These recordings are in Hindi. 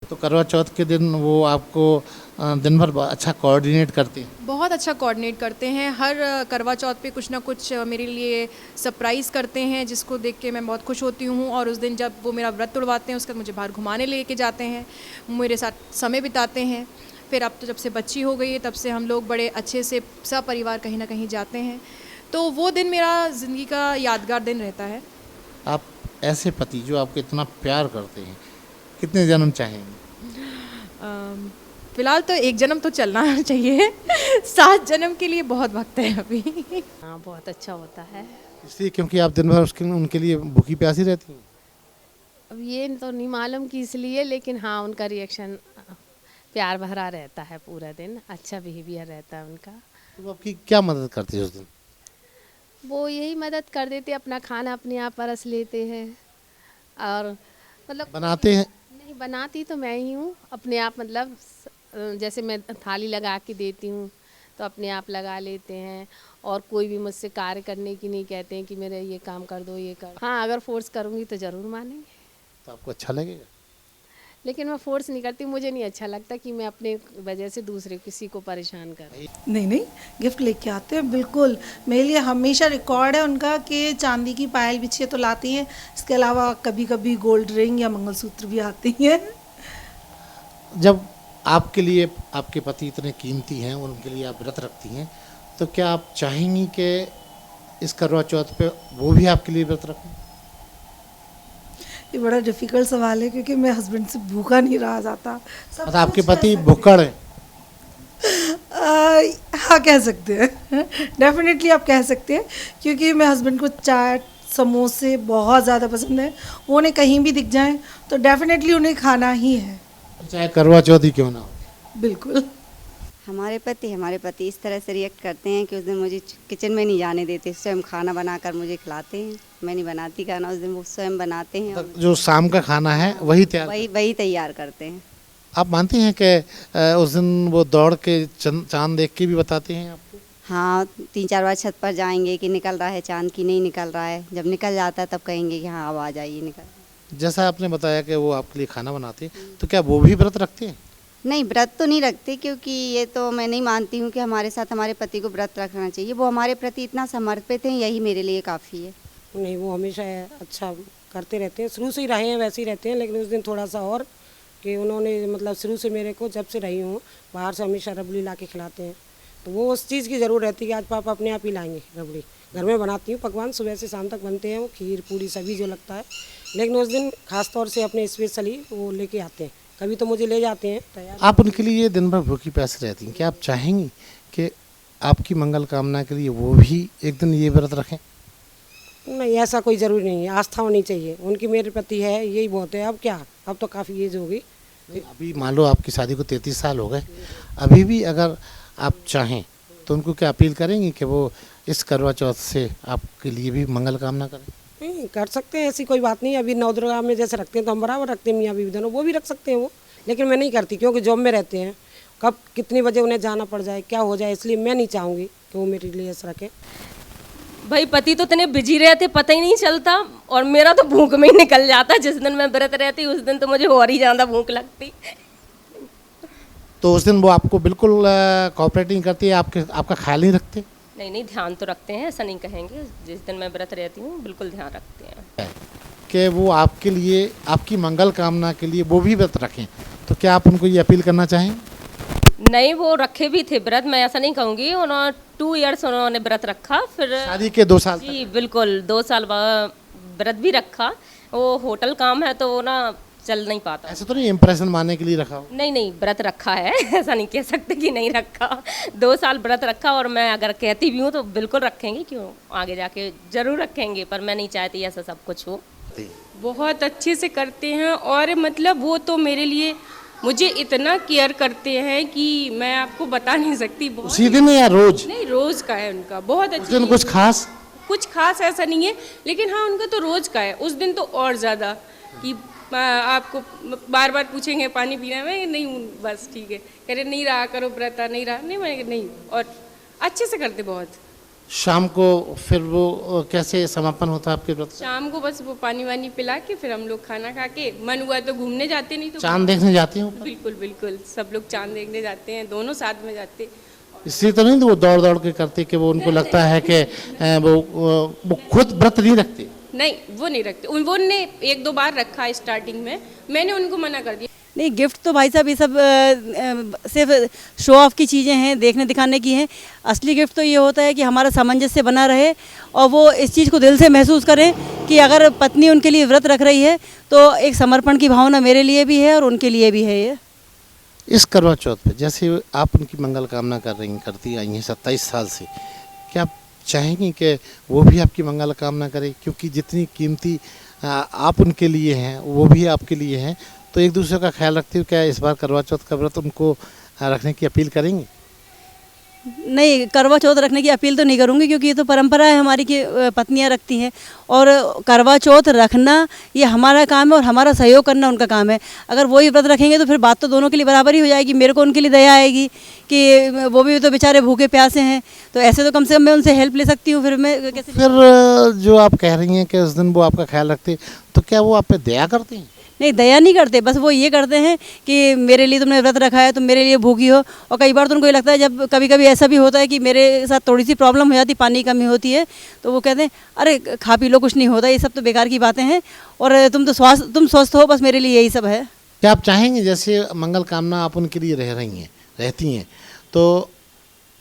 तो करवा चौथ के दिन वो आपको दिन भर अच्छा कोऑर्डिनेट करते हैं? बहुत अच्छा कोऑर्डिनेट करते हैं। हर करवा चौथ पे कुछ ना कुछ मेरे लिए सरप्राइज़ करते हैं, जिसको देख के मैं बहुत खुश होती हूँ। और उस दिन जब वो मेरा व्रत तुड़वाते हैं, उसके बाद मुझे बाहर घुमाने लेके जाते हैं, मेरे साथ समय बिताते हैं। फिर अब तो जब से बच्ची हो गई है, तब से हम लोग बड़े अच्छे से सब परिवार कहीं ना कहीं जाते हैं। तो वो दिन मेरा ज़िंदगी का यादगार दिन रहता है। आप ऐसे पति जो आपको इतना प्यार करते हैं, कितने जन्म चाहेंगे? अम, फिलहाल तो एक जन्म तो चलना चाहिए। 7 जन्म के लिए बहुत वक्त है अभी। हाँ, बहुत अच्छा होता है। इसलिए क्योंकि आप दिन भर उसके उनके लिए भूखी प्यासी रहती हैं? अब ये तो नहीं मालूम कि इसलिए, लेकिन हाँ उनका रिएक्शन प्यार भरा रहता है पूरा दिन, अच्छा बिहेवियर रहता है उनका। तो वो आपकी क्या मदद करती है उस दिन? वो यही मदद कर देते, अपना खाना अपने आप परस लेते हैं। और मतलब बनाते हैं? नहीं, बनाती तो मैं ही हूँ अपने आप। मतलब जैसे मैं थाली लगा के देती हूँ तो अपने आप लगा लेते हैं। और कोई भी मुझसे कार्य करने की नहीं कहते हैं कि मेरे ये काम कर दो, ये कर। हाँ, अगर फोर्स करूँगी तो ज़रूर मानेंगे, तो आपको अच्छा लगेगा? लेकिन मैं फोर्स नहीं करती। मुझे नहीं अच्छा लगता कि मैं अपने वजह से दूसरे किसी को परेशान करूँ। नहीं नहीं, गिफ्ट लेके आते हैं बिल्कुल। मेरे लिए हमेशा रिकॉर्ड है उनका कि चांदी की पायल बिछिए तो लाती हैं। इसके अलावा कभी कभी गोल्ड रिंग या मंगलसूत्र भी आती हैं। जब आपके लिए आपके पति इतने कीमती हैं और उनके लिए आप व्रत रखती हैं, तो क्या आप चाहेंगी कि इस करवा चौथ पे वो भी आपके लिए व्रत रखें? ये बड़ा डिफ़िकल्ट सवाल है क्योंकि मेरे हस्बैंड से भूखा नहीं रहा जाता। सब मतलब आपके कुछ पति कर भुक्कड़ हैं? हाँ, कह सकते हैं। डेफिनेटली आप कह सकते हैं क्योंकि मेरे हस्बैंड को चाट समोसे बहुत ज़्यादा पसंद है। वो उन्हें कहीं भी दिख जाएं तो डेफिनेटली उन्हें खाना ही है। चाहे करवा चौथ ही क्यों ना हो। बिल्कुल। हमारे पति इस तरह से रिएक्ट करते हैं कि उस दिन मुझे किचन में नहीं जाने देते, स्वयं खाना बनाकर मुझे खिलाते हैं। मैं नहीं बनाती खाना, उस दिन वो स्वयं बनाते हैं और जो शाम का खाना है वही तैयार वही तैयार करते हैं। आप मानती हैं कि उस दिन वो दौड़ के चांद देख के भी बताते हैं आपको? हाँ, 3-4 बार छत पर जाएंगे कि निकल रहा है चांद की नहीं निकल रहा है। जब निकल जाता है तब कहेंगे कि हाँ अब आ जाइए निकल। जैसा आपने बताया कि वो आपके लिए खाना बनाते हैं, तो क्या वो भी व्रत रखते हैं? नहीं, व्रत तो नहीं रखते क्योंकि ये तो मैं नहीं मानती हूँ कि हमारे साथ हमारे पति को व्रत रखना चाहिए। वो हमारे प्रति इतना समर्पित हैं, यही मेरे लिए काफ़ी है। नहीं, वो हमेशा अच्छा करते रहते हैं, शुरू से ही रहे हैं वैसे ही रहते हैं। लेकिन उस दिन थोड़ा सा और कि उन्होंने मतलब शुरू से मेरे को जब से रही हूँ बाहर से हमेशा रबड़ी ला के खिलाते हैं। तो वो उस चीज़ की ज़रूर रहती है कि आज पापा अपने आप ही लाएंगे रबड़ी। घर में बनाती हूँ पकवान, सुबह से शाम तक बनते हैं वो, खीर पूरी सभी जो लगता है। लेकिन उस दिन खास तौर से अपने स्पेशली वो लेके आते हैं, कभी तो मुझे ले जाते हैं तैयार। आप उनके लिए दिन भर भूखी प्यासी रहती हैं, क्या आप चाहेंगी कि आपकी मंगल कामना के लिए वो भी एक दिन ये व्रत रखें? नहीं, ऐसा कोई ज़रूरी नहीं है, आस्था होनी चाहिए उनकी मेरे प्रति है, यही बहुत है। अब क्या, अब तो काफ़ी एज हो गई। अभी मान लो आपकी शादी को 33 साल हो गए, अभी भी अगर आप चाहें तो उनको क्या अपील करेंगी कि वो इस करवा चौथ से आपके लिए भी मंगल कामना करें? नहीं, कर सकते हैं, ऐसी कोई बात नहीं। अभी नवदुर्गा में जैसे रखते हैं तो हम बराबर रखते हैं, मियाँ बीवी दोनों, वो भी रख सकते हैं वो। लेकिन मैं नहीं करती क्योंकि जॉब में रहते हैं, कब कितनी बजे उन्हें जाना पड़ जाए, क्या हो जाए, इसलिए मैं नहीं चाहूँगी कि वो मेरे लिए ऐसा रखें। भाई पति तो इतने बिजी रहते, पता ही नहीं चलता। और मेरा तो भूख में ही निकल जाता। जिस दिन मैं व्रत रहती उस दिन तो मुझे और ही ज़्यादा भूख लगती। तो उस दिन वो आपको बिल्कुल कोऑपरेट नहीं करती है, आपका ख्याल नहीं रखते? नहीं नहीं, ध्यान तो रखते हैं, ऐसा नहीं कहेंगे। जिस दिन मैं व्रत रहती हूँ बिल्कुल ध्यान रखते हैं कि वो आपके लिए, आपकी मंगल कामना के लिए वो भी व्रत रखें। तो क्या आप उनको ये अपील करना चाहें? नहीं, वो रखे भी थे व्रत, मैं ऐसा नहीं कहूँगी। उन्होंने 2 ईयर्स उन्होंने व्रत रखा। फिर शादी के 2 साल जी बिल्कुल 2 साल बाद व्रत भी रखा। वो होटल काम है तो ना चल नहीं पाता। ऐसे तो नहीं इम्प्रेशन मारने के लिए रखा हो? नहीं नहीं, व्रत रखा है। ऐसा नहीं कह सकते कि नहीं रखा। 2 साल व्रत रखा। और मैं अगर कहती भी हूँ तो बिल्कुल रखेंगे, क्यों आगे जाके जरूर रखेंगे। पर मैं नहीं चाहती ऐसा सब कुछ हो। बहुत अच्छे से करते हैं। और मतलब वो तो मेरे लिए मुझे इतना केयर करते हैं कि मैं आपको बता नहीं सकती। बहुत उसी दिन या रोज? नहीं, रोज का है उनका। बहुत उस दिन कुछ खास ऐसा नहीं है, लेकिन हाँ उनका तो रोज का है। उस दिन तो और ज़्यादा कि आपको बार बार पूछेंगे पानी पीना में, नहीं बस ठीक है, कह रहे नहीं रहा करो व्रत, नहीं रहा नहीं, मैं नहीं। और अच्छे से करते बहुत। शाम को फिर वो कैसे समापन होता है आपके व्रत? शाम को बस वो पानी वानी पिला के फिर हम लोग खाना खा के मन हुआ तो घूमने जाते, नहीं तो चांद देखने जाती हूँ? बिल्कुल बिल्कुल सब लोग चांद देखने जाते हैं, दोनों साथ में जाते। इसलिए तो नहीं तो वो दौड़ दौड़ के करते कि वो उनको लगता है कि वो खुद व्रत नहीं रखते? नहीं वो नहीं रखते, उन्होंने 1-2 बार रखा है स्टार्टिंग में, मैंने उनको मना कर दिया। नहीं, गिफ्ट तो भाई साहब ये सब सिर्फ शो ऑफ की चीज़ें हैं, देखने दिखाने की हैं। असली गिफ्ट तो ये होता है कि हमारा सामंजस्य बना रहे और वो इस चीज़ को दिल से महसूस करें कि अगर पत्नी उनके लिए व्रत रख रही है तो एक समर्पण की भावना मेरे लिए भी है और उनके लिए भी है। ये इस करवा चौथ पे जैसे आप उनकी मंगल कामना करती आई हैं 27 साल से, क्या आप चाहेंगी कि वो भी आपकी मंगल कामना करे? क्योंकि जितनी कीमती आप उनके लिए हैं वो भी आपके लिए हैं, तो एक दूसरे का ख्याल रखते हुए क्या इस बार करवा चौथ का व्रत उनको रखने की अपील करेंगे? नहीं, करवा चौथ रखने की अपील तो नहीं करूँगी क्योंकि ये तो परंपरा है हमारी कि पत्नियाँ रखती हैं और करवा चौथ रखना ये हमारा काम है और हमारा सहयोग करना उनका काम है। अगर वो ही व्रत रखेंगे तो फिर बात तो दोनों के लिए बराबर ही हो जाएगी। मेरे को उनके लिए दया आएगी कि वो भी तो बेचारे भूखे प्यासे हैं, तो ऐसे तो कम से कम मैं उनसे हेल्प ले सकती हूँ। फिर मैं कैसे? फिर जो आप कह रही हैं कि उस दिन वो आपका ख्याल रखते, तो क्या वो आप पे दया करते हैं? नहीं, दया नहीं करते, बस वो ये करते हैं कि मेरे लिए तुमने व्रत रखा है, तुम मेरे लिए भूखी हो। और कई बार तो उनको ये लगता है, जब कभी कभी ऐसा भी होता है कि मेरे साथ थोड़ी सी प्रॉब्लम हो जाती, पानी की कमी होती है, तो वो कहते हैं अरे खा पी लो, कुछ नहीं होता, ये सब तो बेकार की बातें हैं और तुम स्वस्थ हो, बस मेरे लिए यही सब है। क्या आप चाहेंगे जैसे मंगल कामना आप उनके लिए रहती हैं, तो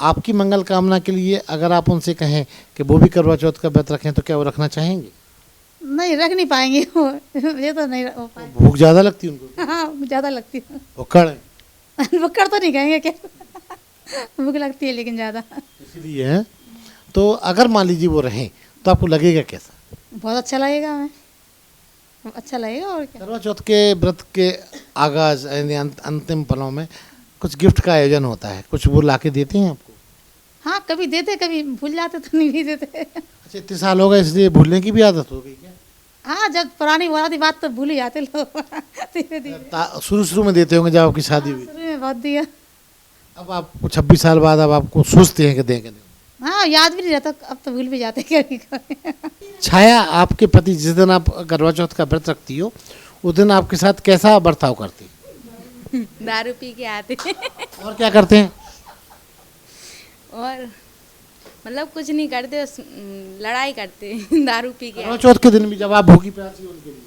आपकी मंगल कामना के लिए अगर आप उनसे कहें कि वो भी करवा चौथ का व्रत रखें, तो क्या वो रखना चाहेंगे? नहीं, रख नहीं पाएंगे वो, ये तो नहीं हो पाए। भूख ज़्यादा लगती है उनको? हाँ, ज़्यादा लगती है। भुक्कड़ है? भुक्कड़ तो नहीं कहेंगे, क्या भूख लगती है लेकिन ज़्यादा, इसलिए है। तो अगर मान लीजिए वो रहें तो आपको लगेगा कैसा? बहुत अच्छा लगेगा, हमें अच्छा लगेगा। और क्या, करवा चौथ के व्रत के आगाज यानी अंतिम पलों में कुछ गिफ्ट का आयोजन होता है, कुछ वो ला के देते हैं आपको? हाँ, कभी देते, कभी भूल जाते, तो नहीं भी देते। अच्छा, इतने साल हो गए इसलिए भूलने की भी आदत हो गई क्या? हाँ, जब पुरानी बात तो भूल ही जाते लोग धीरे धीरे। शुरू में देते होंगे जब आपकी शादी हुई? शुरू में बहुत दिया। अब आपको 26 साल बाद अब आपको सोचते हैं कि दें कि नहीं? हाँ, याद भी नहीं रहता, अब तो भूल भी जाते कभी कभी। छाया, आपके पति जिस दिन आप करवा चौथ का व्रत रखती हो उस दिन आपके साथ कैसा बर्ताव करती है? दारू पी के आते और क्या करते हैं? और मतलब कुछ नहीं करते, बस लड़ाई करते दारू पी के करवा चौथ के दिन भी जब आप भूखी प्यासी हो उनके लिए?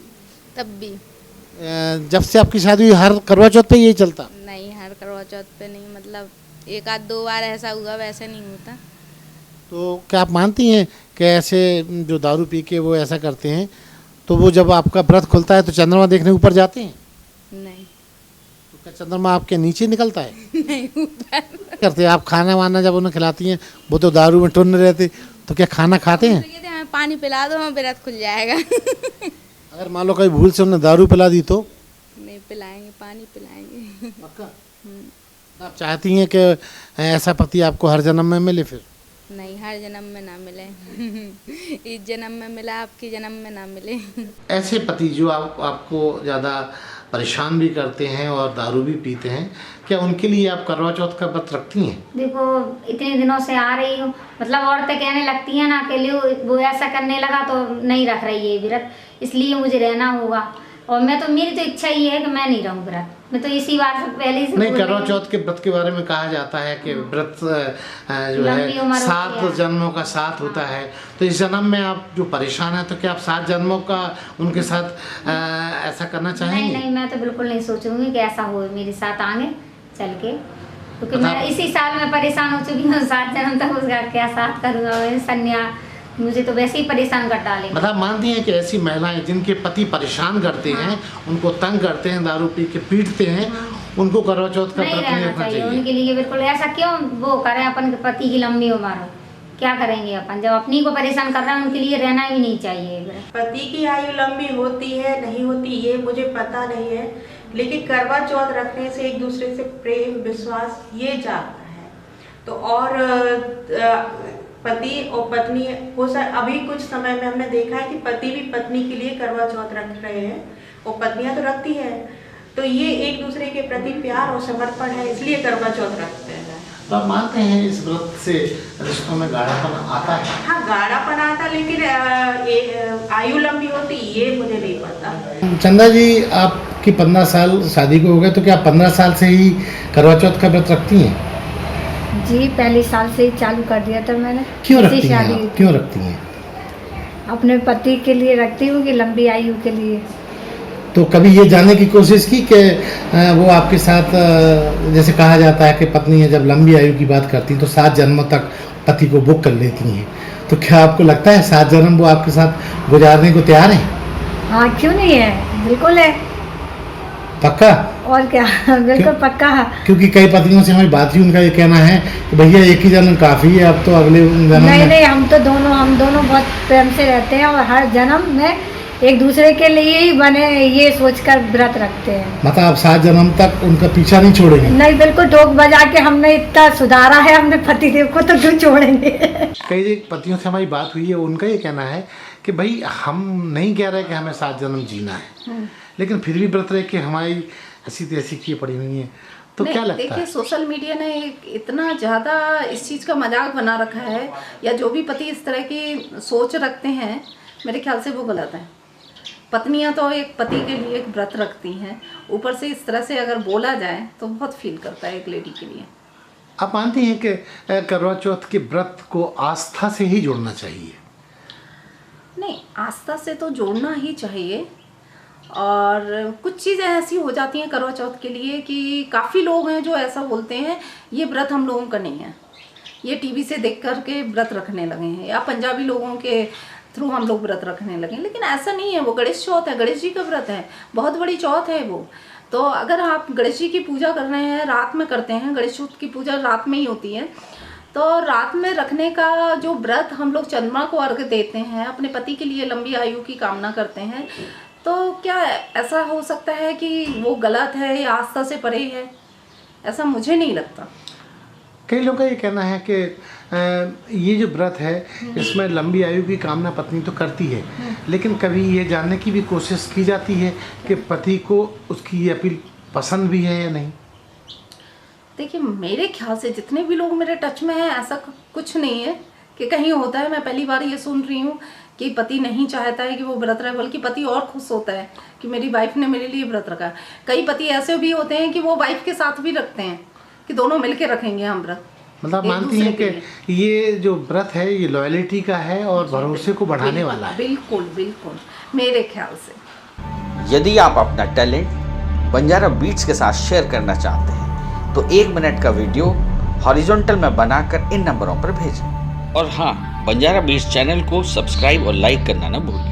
तब भी जब से आपकी शादी हुई हर करवा चौथ पे यही चलता? नहीं, हर करवा चौथ पे नहीं, मतलब 1-2 बार ऐसा हुआ, वैसे नहीं होता। तो क्या आप मानती हैं कि ऐसे जो दारू पी के वो ऐसा करते हैं, तो वो जब आपका व्रत खुलता है तो चंद्रमा देखने ऊपर जाते हैं? नहीं। तो क्या चंद्रमा आपके नीचे निकलता है? नहीं, ऊपर करते हैं आप खाना वाना जब उन्हें खिलाती हैं, वो तो दारू में टुन्न रहते, तो क्या खाना खाते हैं? तो कहते हैं हमें पानी पिला दो, हमें व्रत खुल जाएगा। अगर मान लो कभी भूल से उन्हें दारू पिला दी तो? नहीं पिलाएंगे, पानी पिलाएंगे। पक्का? आप चाहती हैं कि ऐसा पति आपको हर जन्म में मिले? फिर नहीं, हर जन्म में ना मिले। इस जन्म में मिला, आपकी जन्म में ना मिले। ऐसे पति जो आपको ज़्यादा परेशान भी करते हैं और दारू भी पीते हैं, क्या उनके लिए आप करवा चौथ का व्रत रखती हैं? देखो, इतने दिनों से आ रही हूँ, मतलब औरतें कहने लगती हैं ना कि वो ऐसा करने लगा तो नहीं रख रही है व्रत, इसलिए मुझे रहना होगा। और मैं तो, मेरी तो इच्छा ही है कि मैं नहीं रहूँ व्रत। मैं तो इसी बार से पहले से नहीं, करवा चौथ के व्रत के बारे में कहा जाता है कि व्रत जो है 7 जन्मों का साथ होता है, तो इस जन्म में आप जो परेशान है तो क्या आप 7 जन्मों का उनके साथ ऐसा करना चाहेंगे? नहीं, मैं तो बिल्कुल नहीं सोचूंगी कि ऐसा हो मेरे साथ आगे चल के, क्योंकि मैं इसी साल में परेशान हो चुकी हूँ। 7 जन्म तक उसका क्या साथ करूँगा? संन्यास मुझे तो वैसे ही परेशान कर डाले। मतलब मानती हैं कि ऐसी महिलाएं जिनके पति परेशान करते हैं, उनको तंग करते हैं, दारू पी के पीटते हैं, उनको करवा चौथ का व्रत नहीं रखना चाहिए? उनके लिए बिल्कुल ऐसा क्यों वो करें? अपन के पति की लंबी उम्र हो, क्या करेंगे अपन? जब अपनी को परेशान कर रहे हैं, उनके लिए रहना भी नहीं चाहिए। पति की आयु लंबी होती है नहीं होती ये मुझे पता नहीं है, लेकिन करवा चौथ रखने से एक दूसरे से प्रेम विश्वास ये जाता है। तो और पति और पत्नी हो सर, अभी कुछ समय में हमने देखा है कि पति भी पत्नी के लिए करवा चौथ रख रहे हैं और पत्नियां तो रखती हैं, तो ये एक दूसरे के प्रति प्यार और समर्पण है, इसलिए करवा चौथ रखते हैं। तो आप मानते हैं इस व्रत से रिश्तों में गाढ़ापन आता है? हाँ, गाढ़ापन आता, लेकिन आयु लंबी होती ये मुझे नहीं पता। चंदा जी, आपकी 15 साल शादी को हो गए, तो क्या आप 15 साल से ही करवा चौथ का व्रत रखती हैं? जी, पहले साल से ही चालू कर दिया था मैंने। क्यों रखती हैं आप? क्यों रखती हैं? अपने पति के लिए रखती हूँ कि लंबी आयु के लिए। तो कभी ये जानने की कोशिश की कि वो आपके साथ, जैसे कहा जाता है कि पत्नी जब लंबी आयु की बात करती तो 7 जन्मों तक पति को बुक कर लेती हैं, तो क्या आपको लगता है 7 जन्म वो आपके साथ गुजारने को तैयार हैं? हाँ, क्यों नहीं है, बिल्कुल है। पक्का? और क्या, बिल्कुल पक्का है। क्योंकि कई पत्नियों से हमारी बात हुई, उनका ये कहना है कि भैया एक ही जन्म काफ़ी है, अब तो अगले जन्म नहीं, हम दोनों बहुत प्रेम से रहते हैं और हर जन्म में एक दूसरे के लिए ही बने, ये सोचकर व्रत रखते हैं। मतलब आप 7 जन्म तक उनका पीछा नहीं छोड़ेंगे? नहीं, बिल्कुल ठोक बजा के हमने इतना सुधारा है अपने पतिदेव को, तो क्यों छोड़ेंगे। कई पतियों से हमारी बात हुई है, उनका ये कहना है कि भाई हम नहीं कह रहे कि हमें 7 जन्म जीना है, लेकिन फिर भी व्रत रह के हमारी ऐसी तैसी की पड़ी हुई है, तो क्या लगता है? देखिए, सोशल मीडिया ने इतना ज़्यादा इस चीज़ का मजाक बना रखा है, या जो भी पति इस तरह की सोच रखते हैं, मेरे ख्याल से वो गलत है। पत्नियां तो एक पति के लिए एक व्रत रखती हैं, ऊपर से इस तरह से अगर बोला जाए तो बहुत फील करता है एक लेडी के लिए। आप मानती हैं कि करवा चौथ के व्रत को आस्था से ही जोड़ना चाहिए? नहीं, आस्था से तो जोड़ना ही चाहिए, और कुछ चीज़ें ऐसी हो जाती हैं करवा चौथ के लिए कि काफ़ी लोग हैं जो ऐसा बोलते हैं ये व्रत हम लोगों का नहीं है, ये टीवी से देख कर के व्रत रखने लगे हैं, या पंजाबी लोगों के थ्रू हम लोग व्रत रखने लगे। लेकिन ऐसा नहीं है, वो गणेश चौथ है, गणेश जी का व्रत है, बहुत बड़ी चौथ है वो। तो अगर आप गणेश जी की पूजा कर रहे हैं, रात में करते हैं, गणेश चौथ की पूजा रात में ही होती है, तो रात में रखने का जो व्रत हम लोग चंद्रमा को अर्घ देते हैं, अपने पति के लिए लंबी आयु की कामना करते हैं, तो क्या ऐसा हो सकता है कि वो गलत है या आस्था से परे है? ऐसा मुझे नहीं लगता। कई लोगों का ये कहना है कि ये जो व्रत है इसमें लंबी आयु की कामना पत्नी तो करती है, लेकिन कभी ये जानने की भी कोशिश की जाती है कि पति को उसकी ये अपील पसंद भी है या नहीं? देखिए, मेरे ख्याल से जितने भी लोग मेरे टच में हैं, ऐसा कुछ नहीं है कि कहीं होता है। मैं पहली बार ये सुन रही हूँ कि पति नहीं चाहता है कि वो व्रत रहे, बल्कि पति और खुश होता है कि मेरी वाइफ ने मेरे लिए व्रत रखा है। कई पति ऐसे भी होते हैं कि वो वाइफ के साथ भी रखते हैं कि दोनों मिलके रखेंगे हम व्रत। मतलब मानती हैं कि ये जो व्रत है ये लॉयल्टी का है और भरोसे को बढ़ाने वाला है? बिल्कुल बिल्कुल, मेरे ख्याल से। यदि आप अपना टैलेंट बंजारा बीट्स के साथ शेयर करना चाहते हैं तो 1 मिनट का वीडियो हॉरिजॉन्टल में बनाकर इन नंबरों पर भेजें। और हाँ, बंजारा बीट्स चैनल को सब्सक्राइब और लाइक करना ना भूलें।